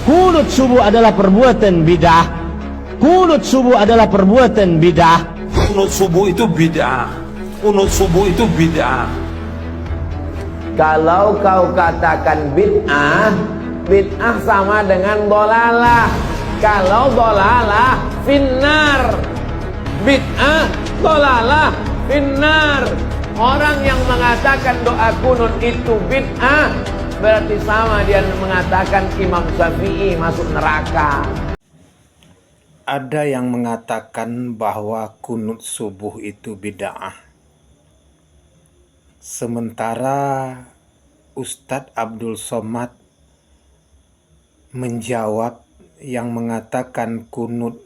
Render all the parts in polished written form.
Kunut subuh adalah perbuatan bid'ah. Kunut subuh adalah perbuatan bid'ah. Kunut subuh itu bid'ah. Kunut subuh itu bid'ah. Kalau kau katakan bid'ah, bid'ah sama dengan dolalah. Kalau dolalah, finnar. Bid'ah, dolalah, finnar. Orang yang mengatakan doa kunut itu bid'ah, berarti sama dia mengatakan Imam Syafi'i masuk neraka. Ada yang mengatakan bahwa kunut subuh itu bid'ah. Sementara Ustadz Abdul Somad menjawab yang mengatakan kunut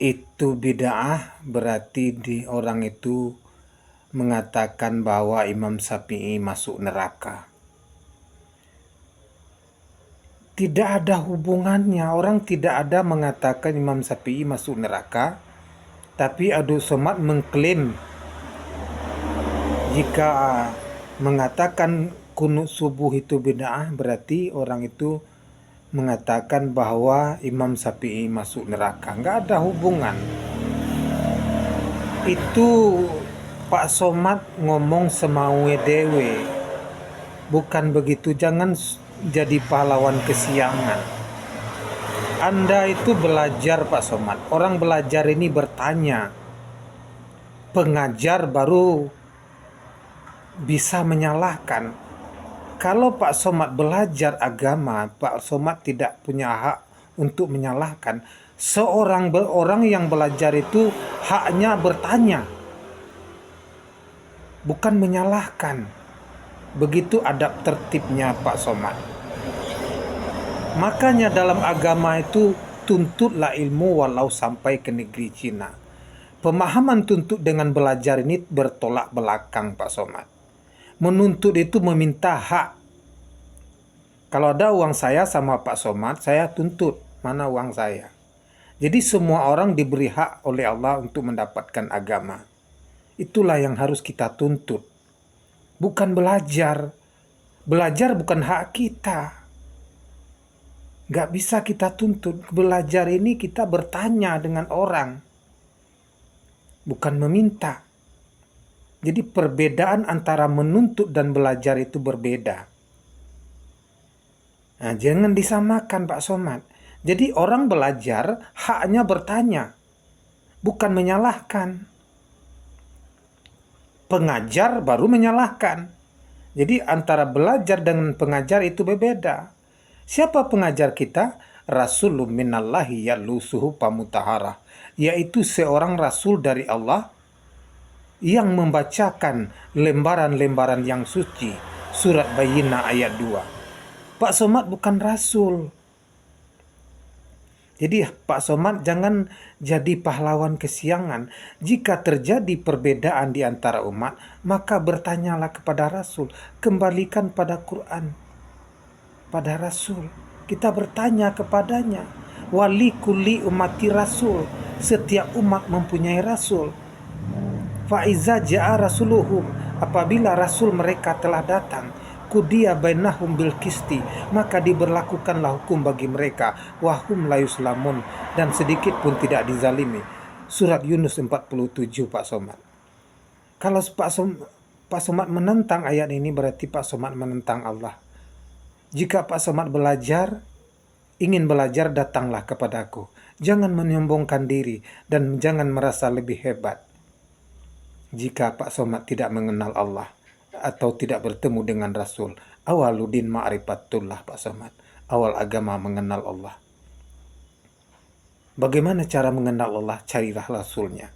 itu bid'ah, berarti orang itu mengatakan bahwa Imam Syafi'i masuk neraka. Tidak ada hubungannya, orang tidak ada mengatakan Imam Syafi'i masuk neraka, tapi Abdul Somad mengklaim jika mengatakan kunut subuh itu bid'ah, berarti orang itu mengatakan bahwa Imam Syafi'i masuk neraka. Nggak ada hubungan. Itu Pak Somad ngomong semau dewe. Bukan begitu, jangan jadi pahlawan kesiangan. Anda itu belajar Pak Somad. Orang belajar ini bertanya. Pengajar baru bisa menyalahkan. Kalau Pak Somad belajar agama, Pak Somad tidak punya hak untuk menyalahkan. Orang yang belajar itu haknya bertanya, bukan menyalahkan. Begitu adab tertibnya Pak Somad. Makanya dalam agama itu tuntutlah ilmu walau sampai ke negeri Cina. Pemahaman tuntut dengan belajar ini bertolak belakang Pak Somad. Menuntut itu meminta hak. Kalau ada uang saya sama Pak Somad, saya tuntut mana uang saya. Jadi semua orang diberi hak oleh Allah untuk mendapatkan agama. Itulah yang harus kita tuntut. Bukan belajar. Belajar bukan hak kita. Gak bisa kita tuntut. Belajar ini kita bertanya dengan orang. Bukan meminta. Jadi perbedaan antara menuntut dan belajar itu berbeda. Nah, jangan disamakan Pak Somad. Jadi orang belajar haknya bertanya. Bukan menyalahkan. Pengajar baru menyalahkan. Jadi antara belajar dengan pengajar itu berbeda. Siapa pengajar kita? Rasulun minallahi yalusuhu pamutahara. Yaitu seorang rasul dari Allah yang membacakan lembaran-lembaran yang suci. Surat Bayyinah ayat 2. Pak Somad bukan rasul. Jadi Pak Somad jangan jadi pahlawan kesiangan. Jika terjadi perbedaan di antara umat, maka bertanyalah kepada Rasul. Kembalikan pada Quran. Pada Rasul. Kita bertanya kepadanya. Wali kulli umati Rasul. Setiap umat mempunyai Rasul. Fa'iza ja'a rasuluhum. Apabila Rasul mereka telah datang. Kudiya bainahum bil kisti, maka diberlakukanlah hukum bagi mereka, wahum la yuslamun, dan sedikit pun tidak dizalimi. Surat Yunus 47 Pak Somad. Kalau Pak Somad menentang ayat ini, berarti Pak Somad menentang Allah. Jika Pak Somad ingin belajar, datanglah kepadaku. Jangan menyombongkan diri dan jangan merasa lebih hebat. Jika Pak Somad tidak mengenal Allah atau tidak bertemu dengan Rasul, awaludin ma'rifatullah Pak Somad. Awal agama mengenal Allah. Bagaimana cara mengenal Allah? Carilah Rasulnya.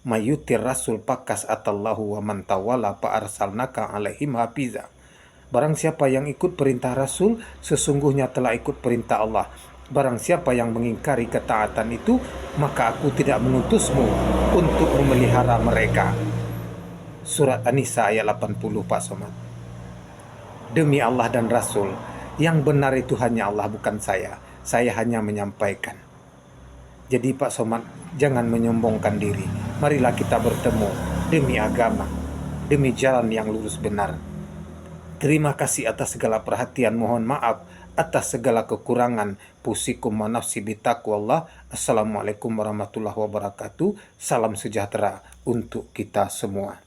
Mayutir Rasul pakas atallahu wa man tawala pa arsalnaka alaihim hafiza. Barang siapa yang ikut perintah Rasul, sesungguhnya telah ikut perintah Allah. Barang siapa yang mengingkari ketaatan itu, maka aku tidak mengutusmu untuk memelihara mereka. Surat An-Nisa ayat 80 Pak Somad. Demi Allah dan Rasul, yang benar itu hanya Allah, bukan saya. Saya hanya menyampaikan. Jadi Pak Somad, jangan menyombongkan diri. Marilah kita bertemu demi agama, demi jalan yang lurus benar. Terima kasih atas segala perhatian. Mohon maaf atas segala kekurangan. Pusikum wa nafsi bitaqwallah. Assalamualaikum warahmatullahi wabarakatuh. Salam sejahtera untuk kita semua.